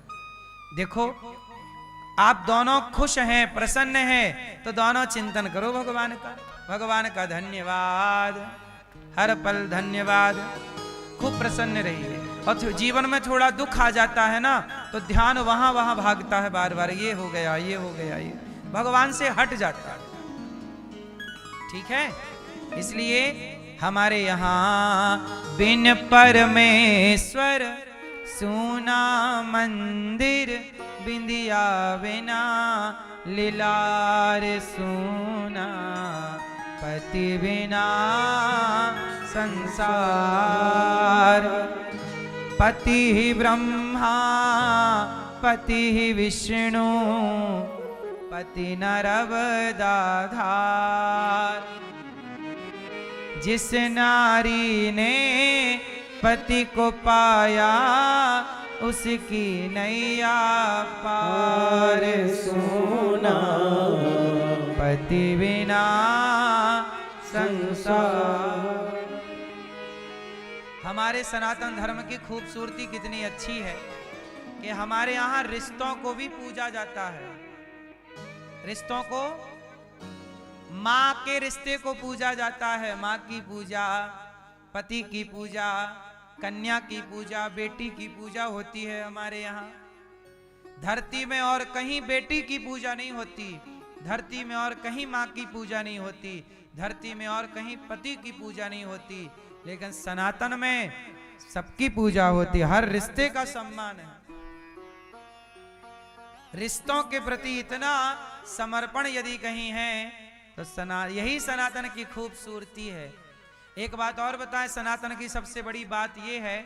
देखो, आप दोनों खुश हैं, प्रसन्न हैं, तो दोनों चिंतन करो भगवान का। भगवान का धन्यवाद, हर पल धन्यवाद। खूब प्रसन्न रहिए। और जीवन में थोड़ा दुख आ जाता है ना तो ध्यान वहां वहां भागता है बार बार, ये हो गया, ये हो गया, ये भगवान से हट जाता है। ठीक है? इसलिए हमारे यहाँ बिन परमेश्वर सूना मंदिर, बिंदिया बिना लीलार सूना, पति बिना संसार। पति ही ब्रह्मा, पति ही विष्णु, पति नरवदाधार। जिस नारी ने पति को पाया उसकी नैया पार सोना, पति बिना संसार। हमारे सनातन धर्म की खूबसूरती कितनी अच्छी है कि हमारे यहाँ रिश्तों को भी पूजा जाता है। रिश्तों को, माँ के रिश्ते को पूजा जाता है। माँ की पूजा, पति की पूजा, कन्या की पूजा, बेटी की पूजा होती है हमारे यहाँ। धरती में और कहीं बेटी की पूजा नहीं होती, धरती में और कहीं माँ की पूजा नहीं होती, धरती में और कहीं पति की पूजा नहीं होती, लेकिन सनातन में सबकी पूजा होती है। हर रिश्ते का सम्मान है। रिश्तों के प्रति इतना समर्पण यदि कहीं है तो यही सनातन की खूबसूरती है। एक बात और बताएं, सनातन की सबसे बड़ी बात यह है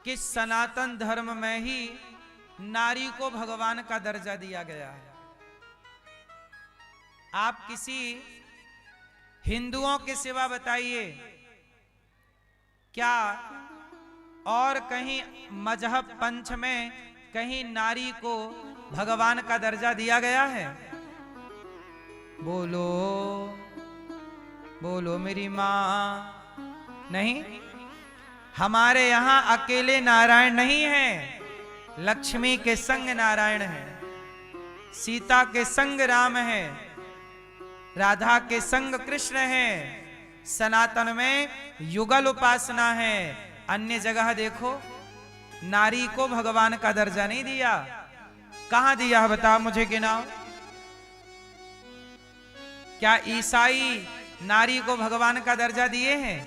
कि सनातन धर्म में ही नारी को भगवान का दर्जा दिया गया है। आप किसी हिंदुओं के सिवा बताइए, क्या और कहीं मजहब पंच में कहीं नारी को भगवान का दर्जा दिया गया है? बोलो बोलो मेरी मां। नहीं, हमारे यहां अकेले नारायण नहीं है, लक्ष्मी के संग नारायण है, सीता के संग राम है, राधा के संग कृष्ण है, सनातन में युगल उपासना है। अन्य जगह देखो नारी को भगवान का दर्जा नहीं दिया। कहां दिया है बताओ मुझे, गिनाओ। क्या ईसाई नारी को भगवान का दर्जा दिए हैं?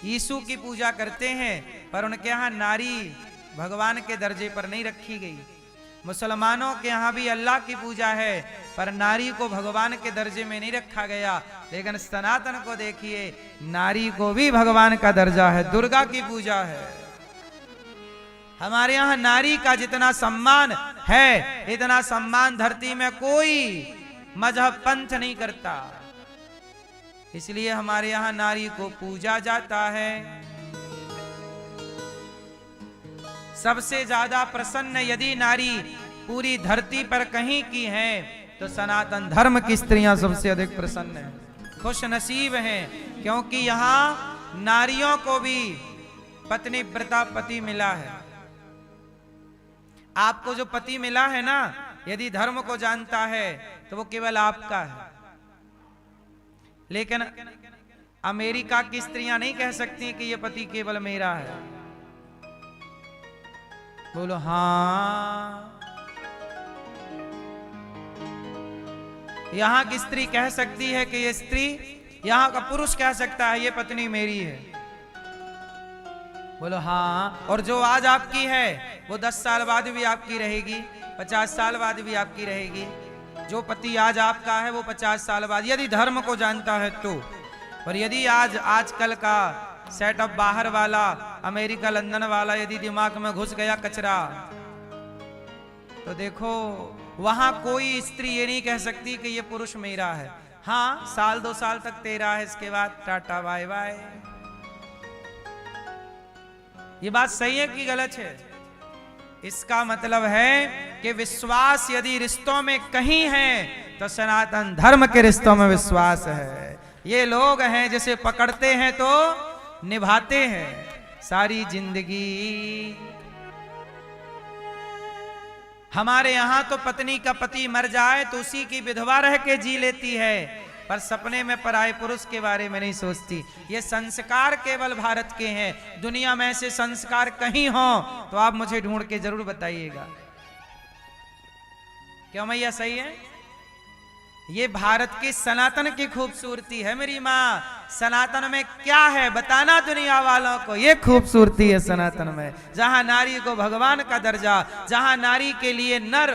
यीशु की पूजा करते हैं पर उनके यहां नारी भगवान के दर्जे पर नहीं रखी गई। मुसलमानों के यहां भी अल्लाह की पूजा है पर नारी को भगवान के दर्जे में नहीं रखा गया। लेकिन सनातन को देखिए, नारी को भी भगवान का दर्जा है, दुर्गा की पूजा है। हमारे यहां नारी का जितना सम्मान है, इतना सम्मान धरती में कोई मजहब पंथ नहीं करता। इसलिए हमारे यहां नारी को पूजा जाता है। सबसे ज्यादा प्रसन्न यदि नारी पूरी धरती पर कहीं की है तो सनातन धर्म की स्त्रियां सबसे अधिक प्रसन्न हैं, खुश नसीब हैं, क्योंकि यहां नारियों को भी पत्नी व्रता पति मिला है। आपको जो पति मिला है ना, यदि धर्म को जानता है तो वो केवल आपका है। लेकिन अमेरिका की स्त्रियां नहीं कह सकती कि ये पति केवल मेरा है। बोलो हाँ। यहां की स्त्री कह सकती है कि ये स्त्री, यहां का पुरुष कह सकता है ये पत्नी मेरी है। बोलो हाँ। और जो आज आपकी है वो 10 साल बाद भी आपकी रहेगी, 50 साल बाद भी आपकी रहेगी। जो पति आज आपका है वो 50 साल बाद, यदि धर्म को जानता है तो। और यदि आजकल का सेटअप बाहर वाला, अमेरिका लंदन वाला यदि दिमाग में घुस गया कचरा, तो देखो वहां कोई स्त्री ये नहीं कह सकती कि ये पुरुष मेरा है। हाँ, साल 2 साल तक तेरा है, इसके बाद टाटा बाय बाय। ये बात सही है कि गलत है? इसका मतलब है कि विश्वास यदि रिश्तों में कहीं है तो सनातन धर्म के रिश्तों में विश्वास है। ये लोग हैं जिसे पकड़ते हैं तो निभाते हैं सारी जिंदगी। हमारे यहां तो पत्नी का पति मर जाए तो उसी की विधवा रह के जी लेती है, पर सपने में पराये पुरुष के बारे में नहीं सोचती। ये संस्कार केवल भारत के हैं। दुनिया में ऐसे संस्कार कहीं हो तो आप मुझे ढूंढ के जरूर बताइएगा। क्यों मैया, सही है? ये भारत की सनातन की खूबसूरती है मेरी माँ। सनातन में क्या है बताना दुनिया वालों को, ये खूबसूरती है सनातन में। जहां नारी को भगवान का दर्जा, जहां नारी के लिए नर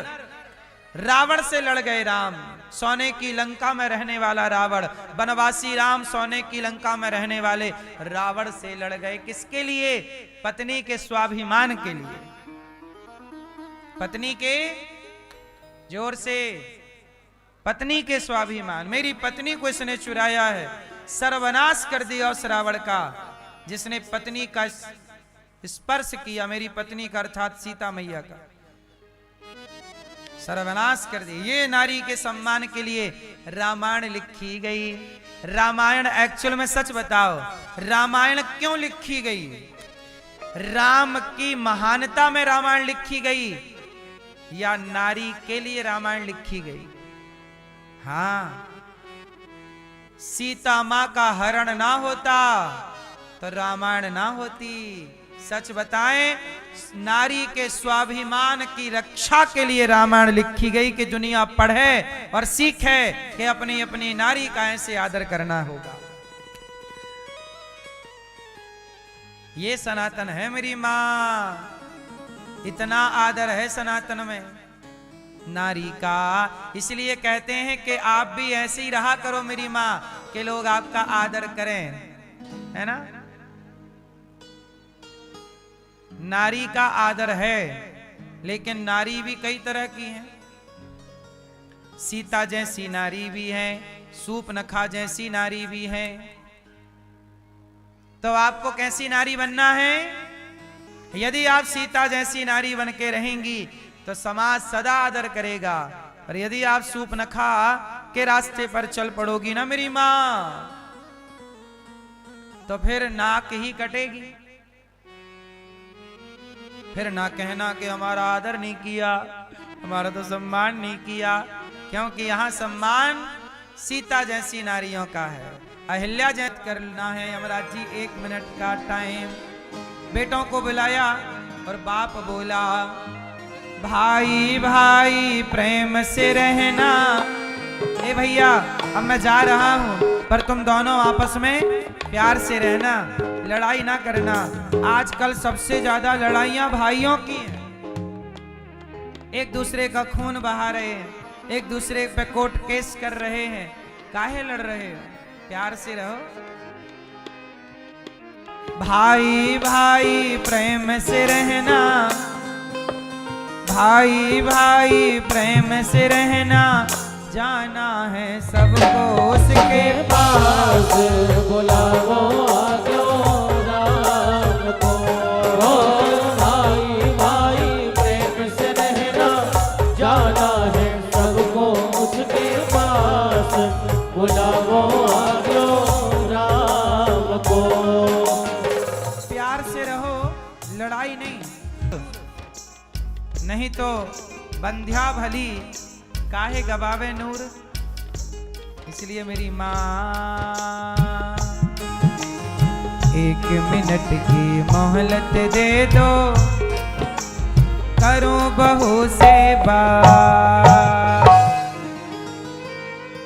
रावण से लड़ गए राम, सोने की लंका में रहने वाला रावण, वनवासी राम सोने की लंका में रहने वाले रावण से लड़ गए। किसके लिए? पत्नी के स्वाभिमान के लिए। पत्नी के, जोर से, पत्नी के स्वाभिमान। मेरी पत्नी को इसने चुराया है, सर्वनाश कर दिया उस रावण का जिसने पत्नी का स्पर्श किया। मेरी पत्नी का अर्थात सीता मैया का सर्वनाश कर दी। ये नारी के सम्मान के लिए रामायण लिखी गई। रामायण एक्चुअल में सच बताओ, रामायण क्यों लिखी गई? राम की महानता में रामायण लिखी गई या नारी के लिए रामायण लिखी गई? हाँ, सीता मां का हरण ना होता तो रामायण ना होती। सच बताएं, नारी के स्वाभिमान की रक्षा के लिए रामायण लिखी गई कि दुनिया पढ़े और सीखे कि अपनी अपनी नारी का ऐसे आदर करना होगा। ये सनातन है मेरी मां, इतना आदर है सनातन में नारी का। इसलिए कहते हैं कि आप भी ऐसे ही रहा करो मेरी मां, कि लोग आपका आदर करें, है ना? नारी का आदर है, लेकिन नारी भी कई तरह की है। सीता जैसी नारी भी है, सूपनखा जैसी नारी भी है। तो आपको कैसी नारी बनना है? यदि आप सीता जैसी नारी बन के रहेंगी तो समाज सदा आदर करेगा, और यदि आप सूपनखा के रास्ते पर चल पड़ोगी ना मेरी माँ, तो फिर नाक ही कटेगी। फिर ना कहना कि हमारा आदर नहीं किया, हमारा तो सम्मान नहीं किया, क्योंकि यहाँ सम्मान सीता जैसी नारियों का है। अहिल्या जैत करना है। यमराज जी 1 मिनट का टाइम। बेटों को बुलाया और बाप बोला, भाई भाई प्रेम से रहना। ए भैया, अब मैं जा रहा हूं, पर तुम दोनों आपस में प्यार से रहना, लड़ाई ना करना। आजकल सबसे ज्यादा लड़ाइयां भाइयों की हैं। एक दूसरे का खून बहा रहे हैं, एक दूसरे पे कोर्ट केस कर रहे हैं। काहे लड़ रहे हो? प्यार से रहो। भाई भाई प्रेम से रहना, भाई भाई प्रेम से रहना। जाना है सबको उसके पास, बुलावो आजो राम को। भाई भाई प्रेम से रहना, जाना है सबको उसके पास, बुलावो आजो राम को। प्यार से रहो, लड़ाई नहीं। नहीं तो बंध्या भली काहे गवावे नूर। इसलिए मेरी माँ 1 मिनट की मोहलत दे दो, करूं बहू से बात।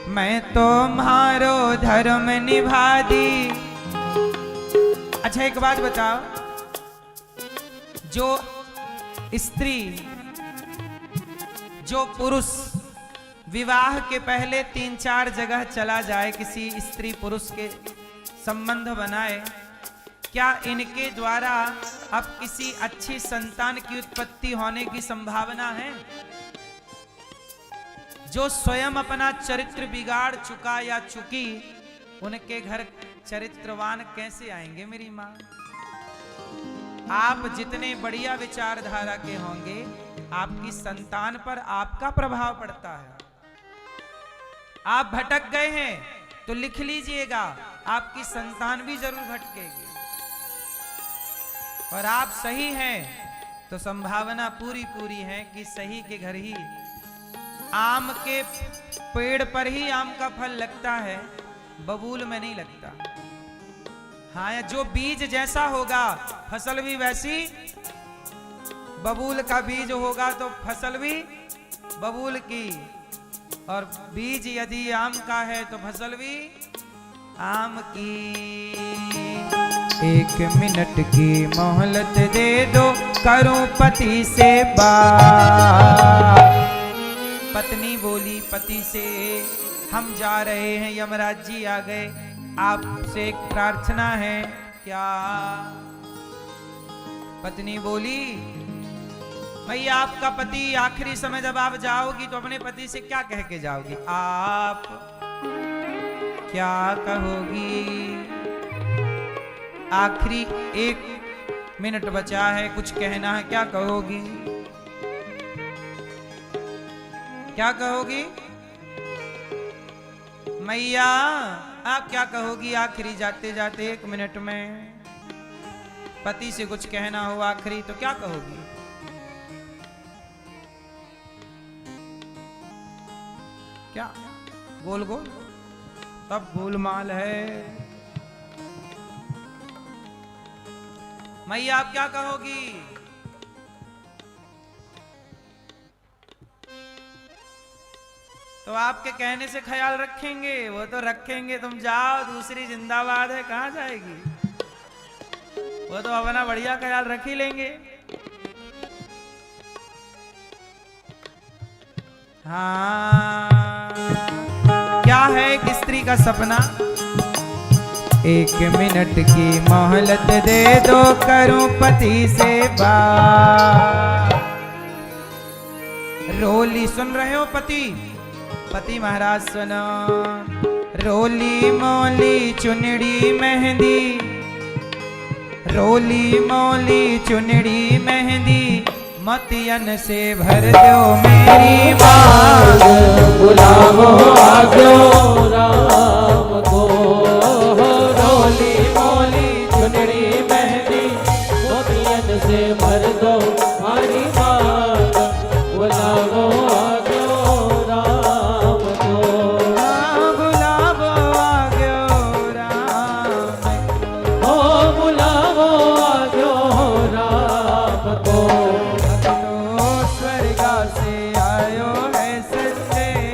मैं तो मारो धर्म निभा दी। अच्छा एक बात बताओ, जो स्त्री, जो पुरुष विवाह के पहले 3-4 जगह चला जाए, किसी स्त्री पुरुष के संबंध बनाए, क्या इनके द्वारा अब किसी अच्छी संतान की उत्पत्ति होने की संभावना है? जो स्वयं अपना चरित्र बिगाड़ चुका या चुकी, उनके घर चरित्रवान कैसे आएंगे मेरी मां? आप जितने बढ़िया विचारधारा के होंगे, आपकी संतान पर आपका प्रभाव पड़ता है। आप भटक गए हैं तो लिख लीजिएगा, आपकी संतान भी जरूर भटकेगी। और आप सही हैं तो संभावना पूरी पूरी है कि सही के घर ही आम के पेड़ पर ही आम का फल लगता है, बबूल में नहीं लगता। हाँ, जो बीज जैसा होगा फसल भी वैसी। बबूल का बीज होगा तो फसल भी बबूल की, और बीज यदि आम का है तो फसल भी आम की। 1 मिनट की मोहलत दे दो, करूं पति से बात। पत्नी बोली पति से, हम जा रहे हैं, यमराज जी आ गए, आपसे एक प्रार्थना है। क्या? पत्नी बोली, भैया आपका पति आखिरी समय जब आप जाओगी तो अपने पति से क्या कह के जाओगी? आप क्या कहोगी? आखिरी 1 मिनट बचा है, कुछ कहना है, क्या कहोगी? क्या कहोगी? मैया आप क्या कहोगी आखिरी जाते जाते 1 मिनट में? पति से कुछ कहना हो आखिरी तो क्या कहोगी? क्या? गोल गोल तब गोलमाल है। मैया आप क्या कहोगी? तो आपके कहने से ख्याल रखेंगे, वो तो रखेंगे। तुम जाओ, दूसरी जिंदाबाद है, कहां जाएगी? वो तो अपना बढ़िया ख्याल रख ही लेंगे। हाँ, क्या है एक स्त्री का सपना? 1 मिनट की मोहलत दे दो, करूं पति से बात। रोली सुन रहे हो पति? पति महाराज सुनो। रोली मोली चुनड़ी मेहंदी, रोली मौली चुनड़ी मेहंदी मतियन से भर दो मेरी मांग। बुलावो आज्ञो राम को।